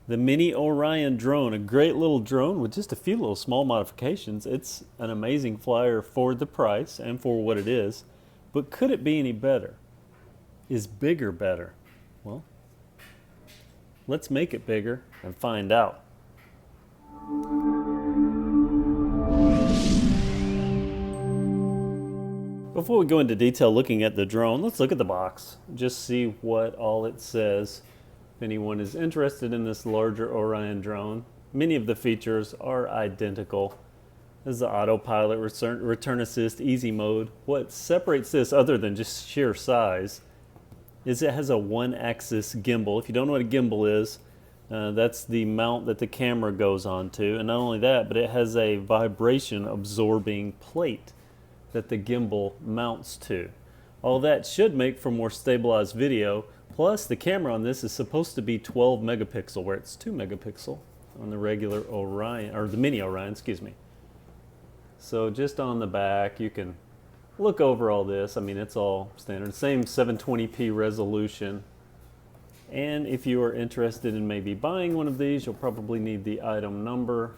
The Mini Orion drone, a great little drone with just a few little small modifications. It's an amazing flyer for the price and for what it is. But could it be any better? Is bigger better? Well, let's make it bigger and find out. Before we go into detail looking at the drone, let's look at the box. Just see what all it says. If anyone is interested in this larger Orion drone, many of the features are identical. This is the autopilot, return assist, easy mode. What separates this, other than just sheer size, is it has a one-axis gimbal. If you don't know what a gimbal is, that's the mount that the camera goes onto. And not only that, but it has a vibration-absorbing plate that the gimbal mounts to. All that should make for more stabilized video. Plus, the camera on this is supposed to be 12 megapixel, where it's 2 megapixel on the regular Orion, or the Mini Orion, excuse me. So just on the back, you can look over all this. I mean, it's all standard. Same 720p resolution. And if you are interested in maybe buying one of these, you'll probably need the item number.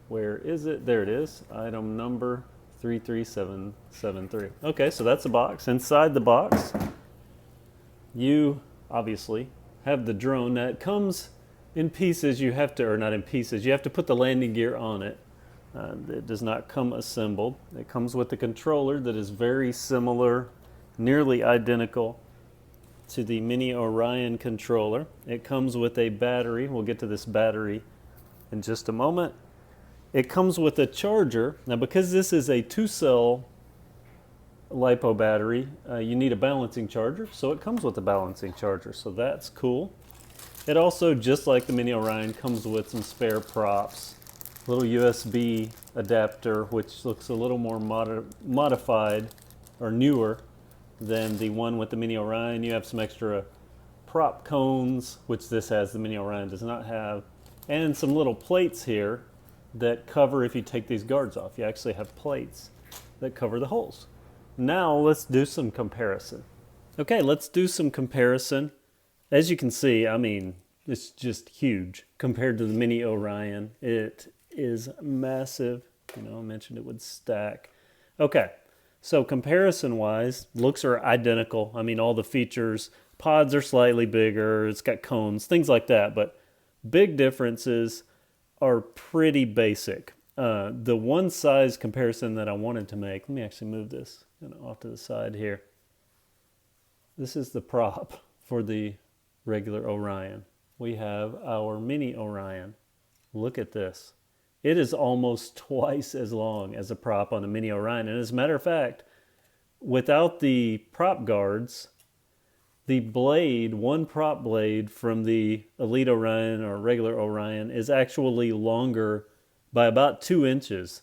Where is it? There it is. Item number 33773. Okay, so that's the box. Inside the box, you obviously have the drone. Now it comes in pieces. You have to, or not in pieces, you have to put the landing gear on it. It does not come assembled. It comes with a controller that is very similar, nearly identical to the Mini Orion controller. It comes with a battery. We'll get to this battery in just a moment. It comes with a charger. Now, because this is a 2-cell LiPo battery, you need a balancing charger, so it comes with a balancing charger, so that's cool. It also, just like the Mini Orion, comes with some spare props. Little USB adapter, which looks a little more modified or newer than the one with the Mini Orion. You have some extra prop cones, which this has, the Mini Orion does not have, and some little plates here that cover if you take these guards off. You actually have plates that cover the holes. Now let's do some comparison. Okay, let's do some comparison. As you can see, I mean, it's just huge compared to the Mini Orion. It is massive. You know, I mentioned it would stack. Okay, so comparison-wise, looks are identical. I mean, all the features, pods are slightly bigger, it's got cones, things like that, but big differences are pretty basic. The one size comparison that I wanted to make, let me actually move this off to the side here. This is the prop for the regular Orion. We have our Mini Orion. Look at this. It is almost twice as long as a prop on the Mini Orion. And as a matter of fact, without the prop guards, the blade, one prop blade from the Elite Orion or regular Orion is actually longer by about 2 inches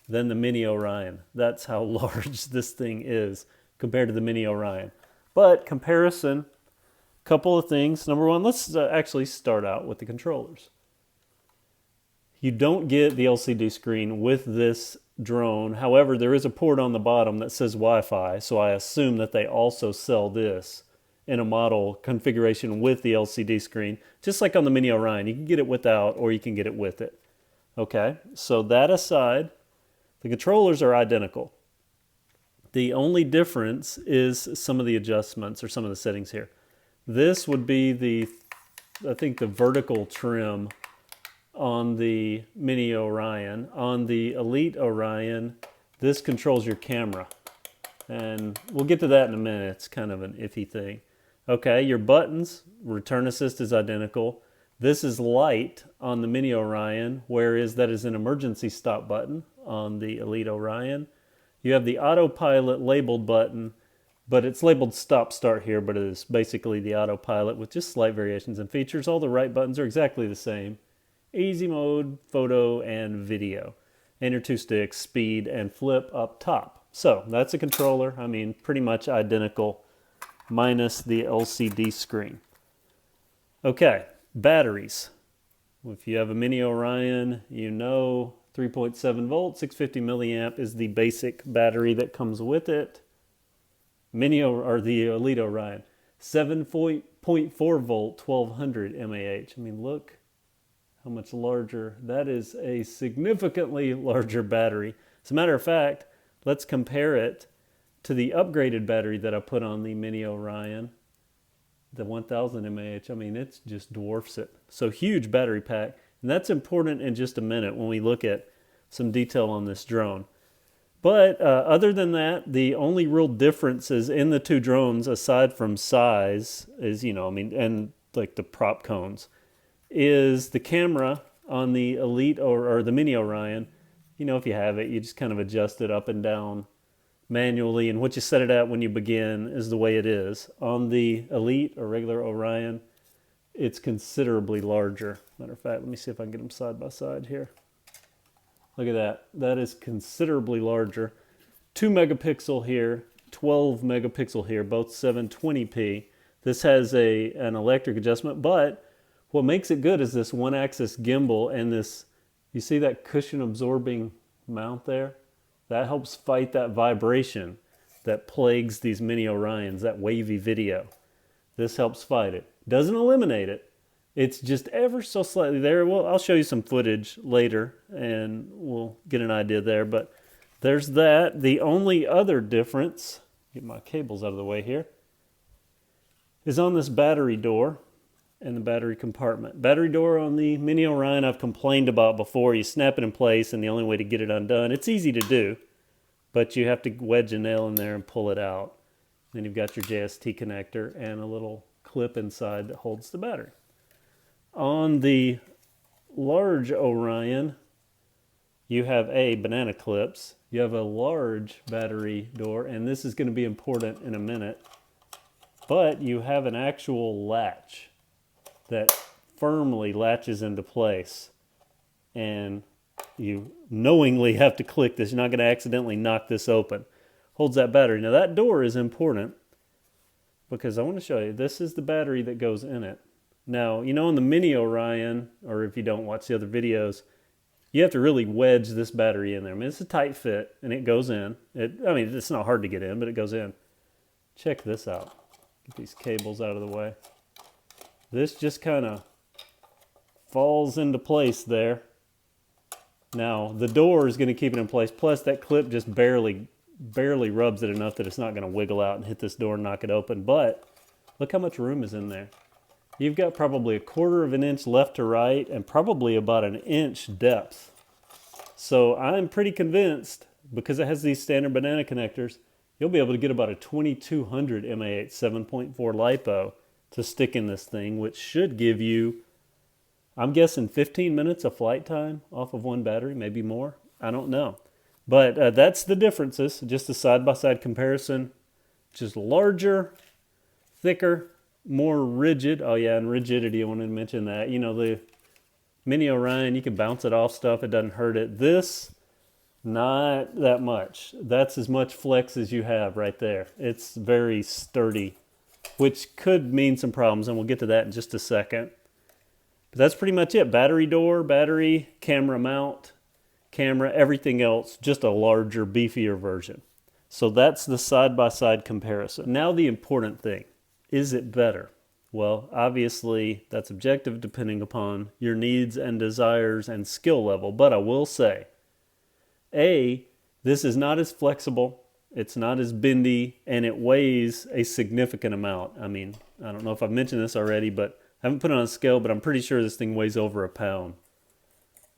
than the Mini Orion. That's how large this thing is compared to the Mini Orion. But comparison, couple of things. Number one, let's actually start out with the controllers. You don't get the LCD screen with this drone. However, there is a port on the bottom that says Wi-Fi, so I assume that they also sell this in a model configuration with the LCD screen. Just like on the Mini Orion, you can get it without or you can get it with it. Okay, so that aside, the controllers are identical. The only difference is some of the adjustments or some of the settings here. This would be the, I think, the vertical trim on the Mini Orion. On the Elite Orion, this controls your camera. And we'll get to that in a minute. It's kind of an iffy thing. Okay, your buttons, return assist is identical. This is light on the Mini Orion, whereas that is an emergency stop button on the Elite Orion. You have the autopilot labeled button, but it's labeled stop start here, but it is basically the autopilot with just slight variations in features. All the right buttons are exactly the same. Easy mode, photo, and video. And your 2 sticks, speed, and flip up top. So that's a controller. I mean, pretty much identical, minus the LCD screen. Okay, batteries. If you have a Mini Orion, you know 3.7 volt, 650 milliamp is the basic battery that comes with it. Or the Elite Orion, 7.5 0.4 volt, 1200 mAh. I mean, look how much larger. That is a significantly larger battery. As a matter of fact, let's compare it to the upgraded battery that I put on the Mini Orion, the 1000 mAh. I mean, it just dwarfs it. So huge battery pack. And that's important in just a minute when we look at some detail on this drone. But other than that, the only real differences in the two drones, aside from size, is, and like the prop cones, is the camera on the Elite or the Mini Orion. If you have it, you just kind of adjust it up and down manually, and what you set it at when you begin is the way it is. On the Elite or regular Orion, it's considerably larger. Matter of fact, let me see if I can get them side by side here. Look at that. That is considerably larger. 2 megapixel here, 12 megapixel here, both 720p. This has an electric adjustment, but what makes it good is this one-axis gimbal and this, you see that cushion absorbing mount there? That helps fight that vibration that plagues these Mini Orions, that wavy video. This helps fight it. Doesn't eliminate it. It's just ever so slightly there. Well, I'll show you some footage later and we'll get an idea there, but there's that. The only other difference, get my cables out of the way here, is on this battery door and the battery compartment. Battery door on the Mini Orion I've complained about before. You snap it in place and the only way to get it undone, it's easy to do, but you have to wedge a nail in there and pull it out. Then you've got your JST connector and a little clip inside that holds the battery. On the large Orion, you have banana clips. You have a large battery door, and this is going to be important in a minute, but you have an actual latch that firmly latches into place, and you knowingly have to click this. You're not going to accidentally knock this open. Holds that battery. Now that door is important because I want to show you, this is the battery that goes in it. Now, in the Mini Orion, or if you don't watch the other videos, you have to really wedge this battery in there. I mean, it's a tight fit, and it goes in. It's not hard to get in, but it goes in. Check this out. Get these cables out of the way. This just kind of falls into place there. Now, the door is going to keep it in place, plus that clip just barely rubs it enough that it's not going to wiggle out and hit this door and knock it open. But look how much room is in there. You've got probably 1/4 of an inch left to right and probably about an inch depth. So I'm pretty convinced, because it has these standard banana connectors, you'll be able to get about a 2200 mAh 7.4 LiPo to stick in this thing, which should give you, I'm guessing, 15 minutes of flight time off of one battery, maybe more. I don't know. But that's the differences, just a side-by-side comparison. Just larger, thicker, more rigid. Oh yeah, and rigidity, I wanted to mention that. The Mini Orion, you can bounce it off stuff, it doesn't hurt it. This, not that much. That's as much flex as you have right there. It's very sturdy, which could mean some problems, and we'll get to that in just a second. But that's pretty much it. Battery door, battery, camera mount, camera, everything else, just a larger, beefier version. So that's the side-by-side comparison. Now the important thing. Is it better? Well, obviously, that's objective depending upon your needs and desires and skill level. But I will say, this is not as flexible, it's not as bendy, and it weighs a significant amount. I mean, I don't know if I've mentioned this already, but I haven't put it on a scale, but I'm pretty sure this thing weighs over a pound,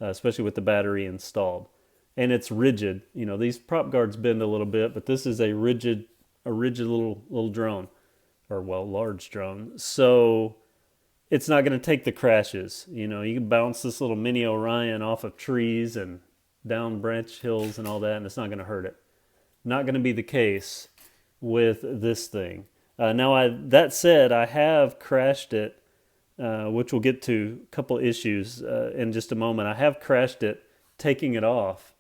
especially with the battery installed. And it's rigid. These prop guards bend a little bit, but this is a rigid little drone. Or large drone. So it's not going to take the crashes. You can bounce this little Mini Orion off of trees and down branch hills and all that, and it's not going to hurt it. Not going to be the case with this thing. That said, I have crashed it, which we'll get to a couple issues in just a moment. I have crashed it taking it off,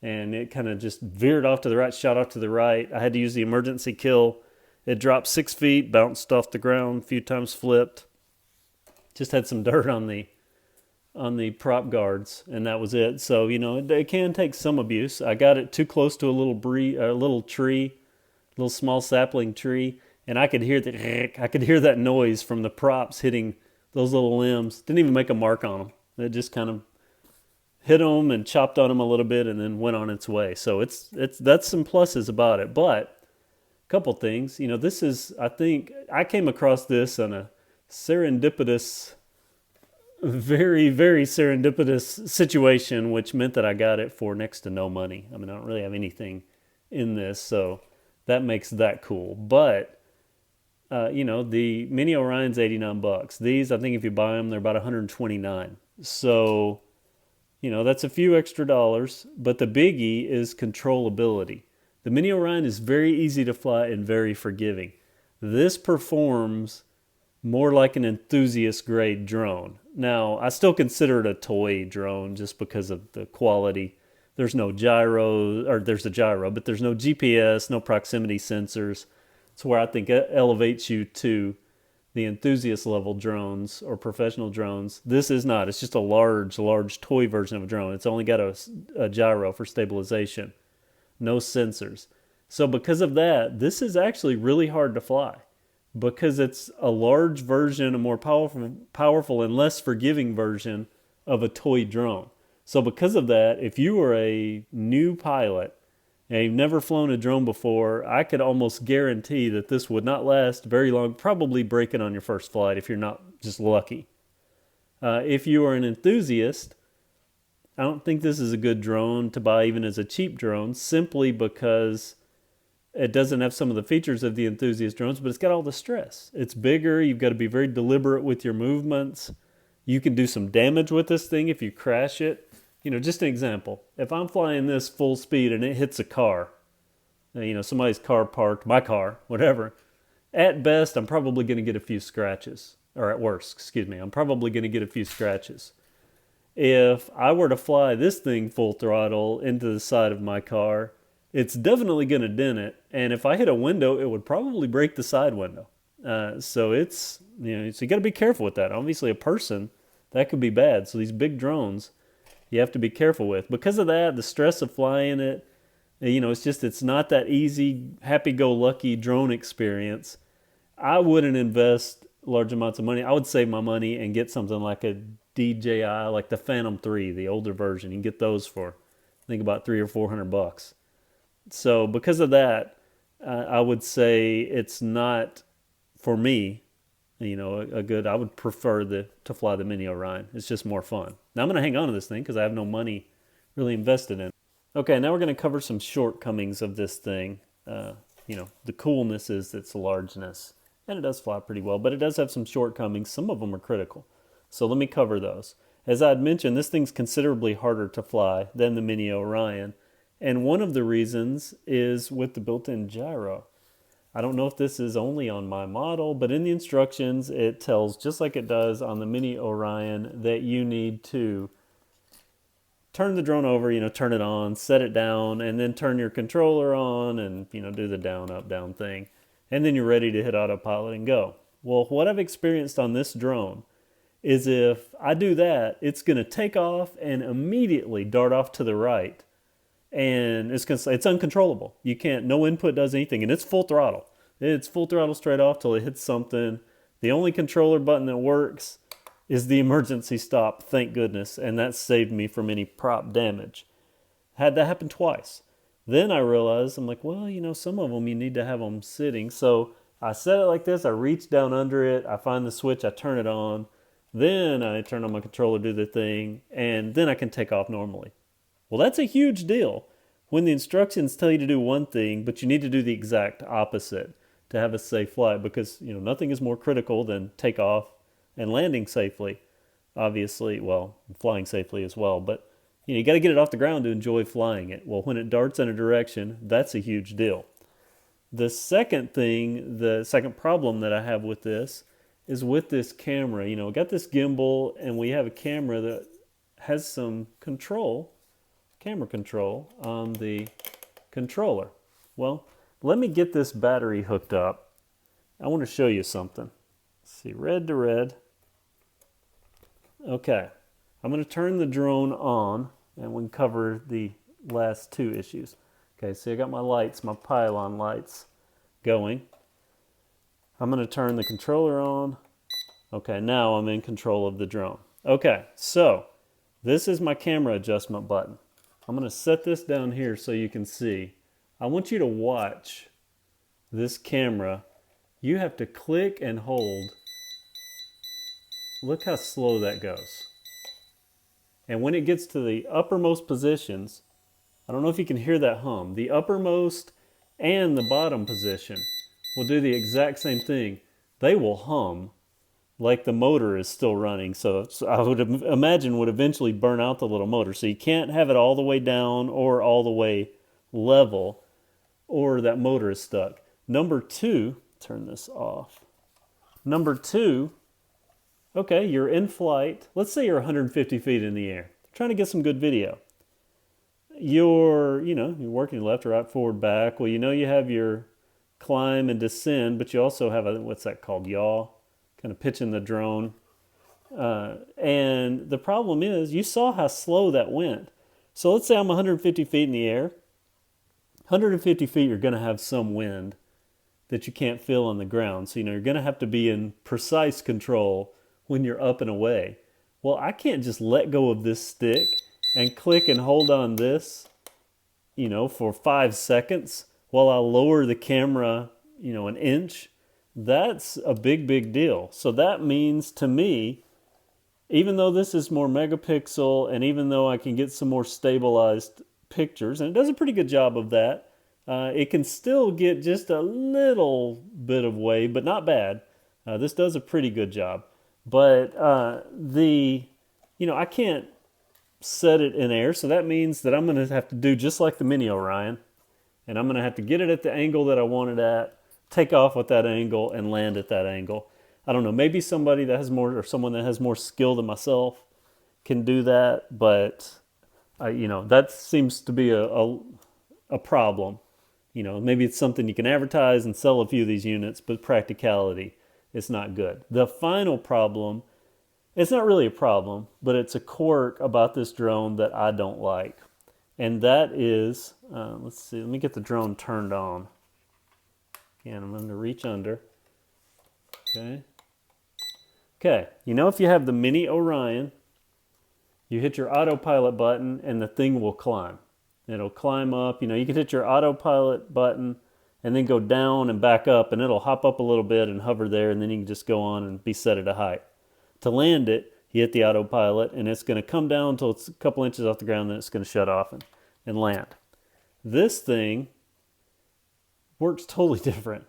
and it kind of just veered off to the right, shot off to the right. I had to use the emergency kill. It dropped 6 feet, bounced off the ground, a few times flipped. Just had some dirt on the prop guards, and that was it. So, it can take some abuse. I got it too close to a little tree, a little small sapling tree, and I could hear that noise from the props hitting those little limbs. Didn't even make a mark on them. It just kind of hit them and chopped on them a little bit and then went on its way. So that's some pluses about it. But a couple things, this is, I think I came across this on a serendipitous, very, very serendipitous situation, which meant that I got it for next to no money. I mean, I don't really have anything in this, so that makes that cool. But the Mini Orion's $89. These, I think, if you buy them, they're about $129. So, that's a few extra dollars. But the biggie is controllability. The Mini Orion is very easy to fly and very forgiving. This performs more like an enthusiast grade drone. Now, I still consider it a toy drone just because of the quality. There's no gyro, or there's a gyro, but there's no GPS, no proximity sensors. It's where I think it elevates you to the enthusiast level drones or professional drones. This is not. It's just a large toy version of a drone. It's only got a gyro for stabilization, no sensors. So because of that, this is actually really hard to fly because it's a large version, a more powerful and less forgiving version of a toy drone. So because of that, if you were a new pilot and you've never flown a drone before, I could almost guarantee that this would not last very long, probably break it on your first flight if you're not just lucky. If you are an enthusiast, I don't think this is a good drone to buy even as a cheap drone, simply because it doesn't have some of the features of the enthusiast drones, but it's got all the stress. It's bigger. You've got to be very deliberate with your movements. You can do some damage with this thing if you crash it. Just an example. If I'm flying this full speed and it hits a car, somebody's car parked, my car, whatever, at best, I'm probably going to get a few scratches. Or at worst, I'm probably going to get a few scratches. If I were to fly this thing full throttle into the side of my car, it's definitely going to dent it. And if I hit a window, it would probably break the side window. So it's, so you got to be careful with that. Obviously, a person, that could be bad. So these big drones, you have to be careful with. Because of that, the stress of flying it, it's not that easy, happy-go-lucky drone experience. I wouldn't invest large amounts of money. I would save my money and get something like a DJI, like the Phantom 3, the older version. You can get those for, I think, about $300 or $400. So because of that, I would say it's not, for me, a good, I would prefer to fly the Mini Orion. It's just more fun. Now I'm going to hang on to this thing because I have no money really invested in it. Okay, now we're going to cover some shortcomings of this thing. The coolness is its largeness, and it does fly pretty well, but it does have some shortcomings. Some of them are critical. So let me cover those. As I had mentioned, this thing's considerably harder to fly than the Mini Orion, and one of the reasons is with the built-in gyro. I don't know if this is only on my model, but in the instructions, it tells, just like it does on the Mini Orion, that you need to turn the drone over, turn it on, set it down, and then turn your controller on and, do the down, up, down thing. And then you're ready to hit autopilot and go. Well, what I've experienced on this drone is if I do that, it's going to take off and immediately dart off to the right. And it's uncontrollable. You can't, no input does anything, and it's full throttle. It's full throttle straight off till it hits something. The only controller button that works is the emergency stop, thank goodness, and that saved me from any prop damage. Had that happen twice. Then I realized, I'm like, well, some of them you need to have them sitting. So I set it like this, I reach down under it, I find the switch, I turn it on, then I turn on my controller, do the thing, and then I can take off normally. Well, that's a huge deal when the instructions tell you to do one thing, but you need to do the exact opposite to have a safe flight, because nothing is more critical than takeoff and landing safely. Obviously, well, flying safely as well, but you got to get it off the ground to enjoy flying it. Well, when it darts in a direction, that's a huge deal. The second problem that I have with this is with this camera. We got this gimbal and we have a camera that has some camera control on the controller. Well, let me get this battery hooked up. I want to show you something. Let's see, red to red. Okay, I'm going to turn the drone on and we can cover the last two issues. Okay, so I got my lights, my pylon lights going. I'm going to turn the controller on. Okay, now I'm in control of the drone. Okay, so this is my camera adjustment button. I'm going to set this down here so you can see. I want you to watch this camera. You have to click and hold. Look how slow that goes. And when it gets to the uppermost positions, I don't know if you can hear that hum. The uppermost and the bottom position will do the exact same thing. They will hum like the motor is still running. So I would imagine would eventually burn out the little motor. So you can't have it all the way down or all the way level, or that motor is stuck. Number two, turn this off. Number two, okay, you're in flight. Let's say you're 150 feet in the air, trying to get some good video. You're working left, right, forward, back. Well, you have your climb and descend, but you also have what's that called? Yaw, kind of pitching the drone. And the problem is, you saw how slow that went. So let's say I'm 150 feet in the air. 150 feet, you're going to have some wind that you can't feel on the ground. So, you're going to have to be in precise control when you're up and away. Well, I can't just let go of this stick and click and hold on this, for 5 seconds while I lower the camera, an inch. That's a big, big deal. So that means to me, even though this is more megapixel and even though I can get some more stabilized pictures, and it does a pretty good job of that, it can still get just a little bit of wave, but not bad. This does a pretty good job. But I can't set it in air, so that means that I'm going to have to do just like the Mini Orion, and I'm going to have to get it at the angle that I want it at, take off at that angle, and land at that angle. I don't know, maybe somebody that has more, or someone that has more skill than myself can do that, but that seems to be a problem. Maybe it's something you can advertise and sell a few of these units, but practicality, it's not good. The final problem, it's not really a problem, but it's a quirk about this drone that I don't like. And that is, let's see, let me get the drone turned on. Again, I'm going to reach under. Okay. Okay, if you have the Mini Orion, you hit your autopilot button and the thing will climb. It'll climb up. You can hit your autopilot button and then go down and back up, and it'll hop up a little bit and hover there, and then you can just go on and be set at a height. To land it, you hit the autopilot, and it's going to come down until it's a couple inches off the ground, then it's going to shut off and land. This thing works totally different.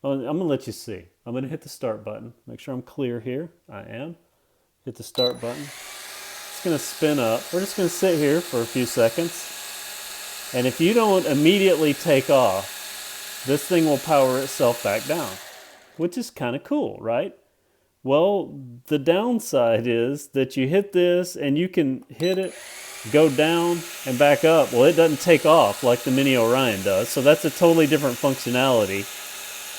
I'm going to let you see. I'm going to hit the start button. Make sure I'm clear here. I am. Hit the start button. It's going to spin up. We're just going to sit here for a few seconds. And if you don't immediately take off, this thing will power itself back down, which is kind of cool, right? Well, the downside is that you hit this and you can hit it, go down and back up. Well, it doesn't take off like the Mini Orion does. So that's a totally different functionality,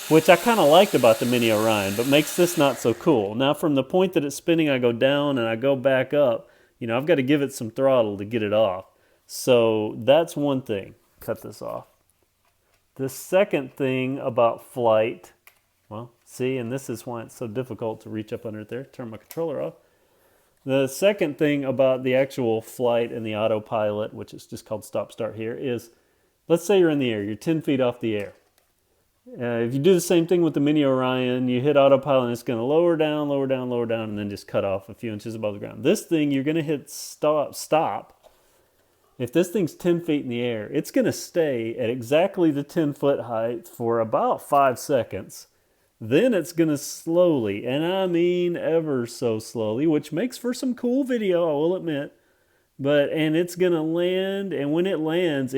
which I kind of liked about the Mini Orion, but makes this not so cool. Now, from the point that it's spinning, I go down and I go back up. I've got to give it some throttle to get it off. So that's one thing. Cut this off. The second thing about flight, well, see, and this is why it's so difficult to reach up under it there. Turn my controller off. The second thing about the actual flight and the autopilot, which is just called stop-start here, is let's say you're in the air. You're 10 feet off the air. If you do the same thing with the Mini Orion, you hit autopilot and it's going to lower down, lower down, lower down, and then just cut off a few inches above the ground. This thing, you're going to hit stop. If this thing's 10 feet in the air, it's going to stay at exactly the 10-foot height for about 5 seconds. Then it's going to slowly, and I mean ever so slowly, which makes for some cool video, I will admit. And it's going to land, and when it lands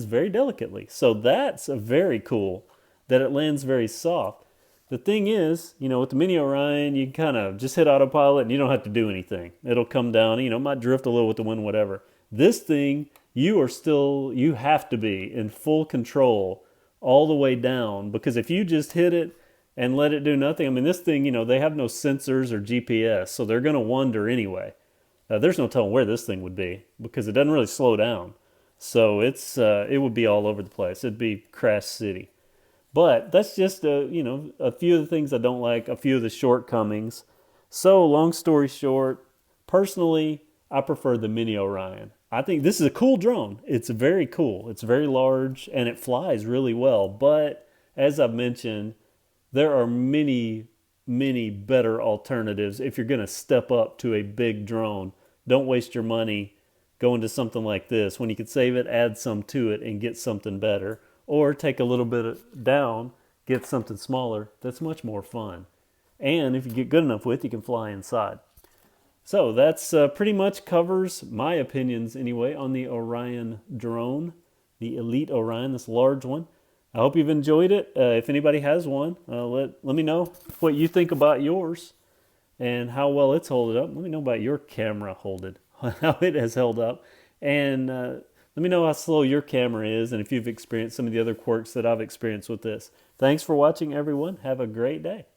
very delicately. So that's a very cool, that it lands very soft. The thing is, with the Mini Orion, you kind of just hit autopilot and you don't have to do anything. It'll come down, it might drift a little with the wind, whatever. This thing, you have to be in full control all the way down, because if you just hit it and let it do nothing, this thing, they have no sensors or GPS, so they're going to wander anyway. There's no telling where this thing would be, because it doesn't really slow down. So it would be all over the place. It'd be Crash City. But that's just a few of the things I don't like, a few of the shortcomings. So long story short, personally, I prefer the Mini Orion. I think this is a cool drone. It's very cool. It's very large and it flies really well. But as I've mentioned, there are many better alternatives if you're going to step up to a big drone. Don't waste your money going to something like this when you could save it, add some to it, and get something better. Or take a little bit down, get something smaller that's much more fun. And if you get good enough with, you can fly inside. So that's pretty much covers my opinions anyway on the Orion drone, the Elite Orion, this large one. I hope you've enjoyed it. If anybody has one, let me know what you think about yours and how well it's holding up. Let me know about your camera how it has held up. And let me know how slow your camera is and if you've experienced some of the other quirks that I've experienced with this. Thanks for watching, everyone. Have a great day.